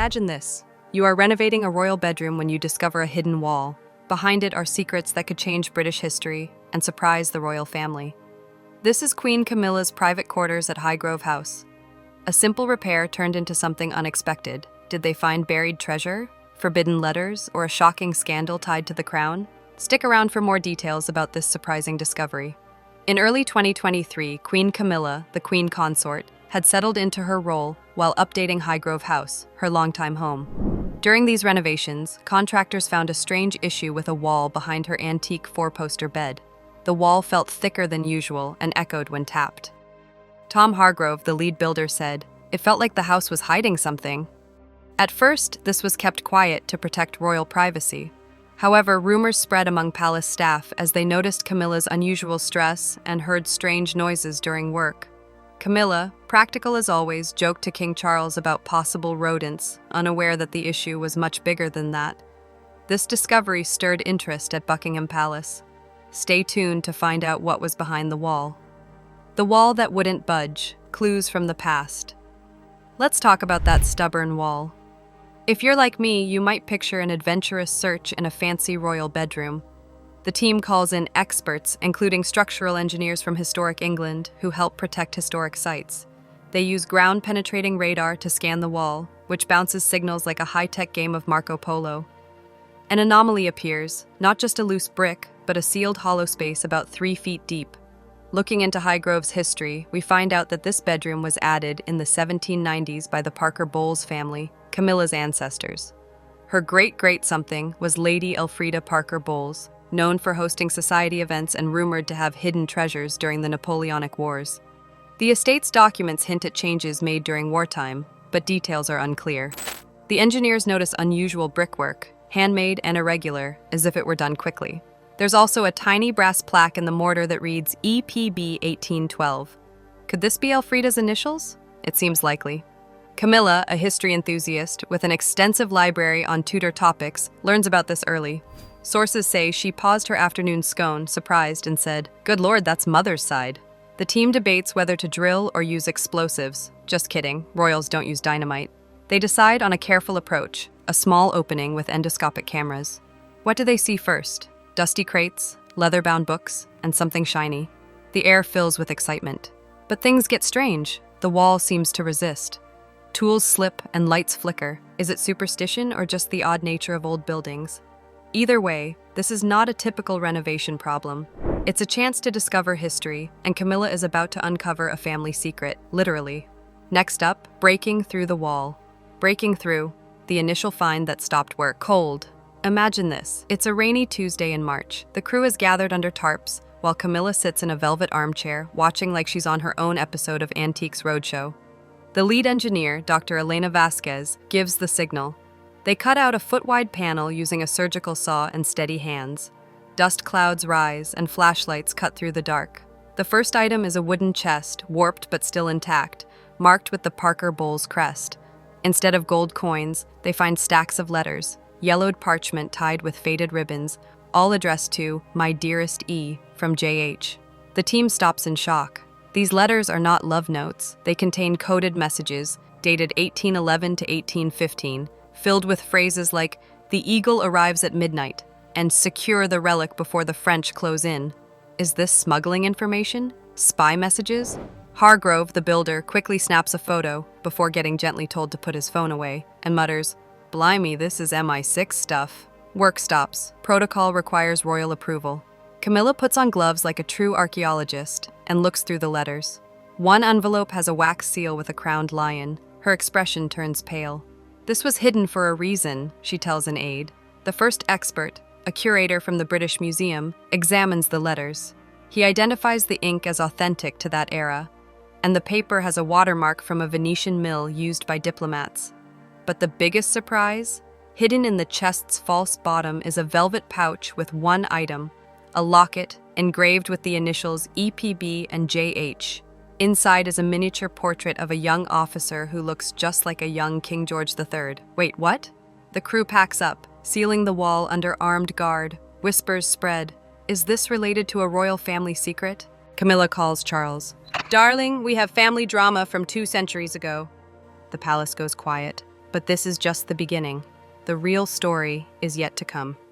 Imagine this. You are renovating a royal bedroom when you discover a hidden wall. Behind it are secrets that could change British history and surprise the royal family. This is Queen Camilla's private quarters at Highgrove House. A simple repair turned into something unexpected. Did they find buried treasure, forbidden letters, or a shocking scandal tied to the crown? Stick around for more details about this surprising discovery. In early 2023, Queen Camilla, the Queen Consort, had settled into her role while updating Highgrove House, her longtime home. During these renovations, contractors found a strange issue with a wall behind her antique four-poster bed. The wall felt thicker than usual and echoed when tapped. Tom Hargrove, the lead builder, said, "It felt like the house was hiding something." At first, this was kept quiet to protect royal privacy. However, rumors spread among palace staff as they noticed Camilla's unusual stress and heard strange noises during work. Camilla, practical as always, joked to King Charles about possible rodents, unaware that the issue was much bigger than that. This discovery stirred interest at Buckingham Palace. Stay tuned to find out what was behind the wall. The wall that wouldn't budge, clues from the past. Let's talk about that stubborn wall. If you're like me, you might picture an adventurous search in a fancy royal bedroom. The team calls in experts, including structural engineers from historic England, who help protect historic sites. They use ground-penetrating radar to scan the wall, which bounces signals like a high-tech game of Marco Polo. An anomaly appears, not just a loose brick, but a sealed hollow space about 3 feet deep. Looking into Highgrove's history, we find out that this bedroom was added in the 1790s by the Parker-Bowles family, Camilla's ancestors. Her great-great-something was Lady Elfrida Parker-Bowles, known for hosting society events and rumored to have hidden treasures during the Napoleonic Wars. The estate's documents hint at changes made during wartime, but details are unclear. The engineers notice unusual brickwork, handmade and irregular, as if it were done quickly. There's also a tiny brass plaque in the mortar that reads EPB 1812. Could this be Elfrida's initials? It seems likely. Camilla, a history enthusiast with an extensive library on Tudor topics, learns about this early. Sources say she paused her afternoon scone, surprised, and said, "Good Lord, that's Mother's side." The team debates whether to drill or use explosives. Just kidding, royals don't use dynamite. They decide on a careful approach, a small opening with endoscopic cameras. What do they see first? Dusty crates, leather-bound books, and something shiny. The air fills with excitement. But things get strange. The wall seems to resist. Tools slip and lights flicker. Is it superstition or just the odd nature of old buildings? Either way, this is not a typical renovation problem. It's a chance to discover history, and Camilla is about to uncover a family secret, literally. Next up, breaking through the wall. Breaking through, the initial find that stopped work. Cold. Imagine this. It's a rainy Tuesday in March. The crew is gathered under tarps, while Camilla sits in a velvet armchair, watching like she's on her own episode of Antiques Roadshow. The lead engineer, Dr. Elena Vasquez, gives the signal. They cut out a foot-wide panel using a surgical saw and steady hands. Dust clouds rise and flashlights cut through the dark. The first item is a wooden chest, warped but still intact, marked with the Parker-Bowles crest. Instead of gold coins, they find stacks of letters, yellowed parchment tied with faded ribbons, all addressed to "My Dearest E" from J.H. The team stops in shock. These letters are not love notes. They contain coded messages, dated 1811 to 1815, filled with phrases like, "The eagle arrives at midnight," and "secure the relic before the French close in." Is this smuggling information? Spy messages? Hargrove, the builder, quickly snaps a photo before getting gently told to put his phone away and mutters, "Blimey, this is MI6 stuff." Work stops. Protocol requires royal approval. Camilla puts on gloves like a true archaeologist and looks through the letters. One envelope has a wax seal with a crowned lion. Her expression turns pale. "This was hidden for a reason," she tells an aide. The first expert, a curator from the British Museum, examines the letters. He identifies the ink as authentic to that era, and the paper has a watermark from a Venetian mill used by diplomats. But the biggest surprise? Hidden in the chest's false bottom is a velvet pouch with one item, a locket engraved with the initials EPB and JH. Inside is a miniature portrait of a young officer who looks just like a young King George III. Wait, what? The crew packs up, sealing the wall under armed guard. Whispers spread. Is this related to a royal family secret? Camilla calls Charles. "Darling, we have family drama from 2 centuries ago." The palace goes quiet. But this is just the beginning. The real story is yet to come.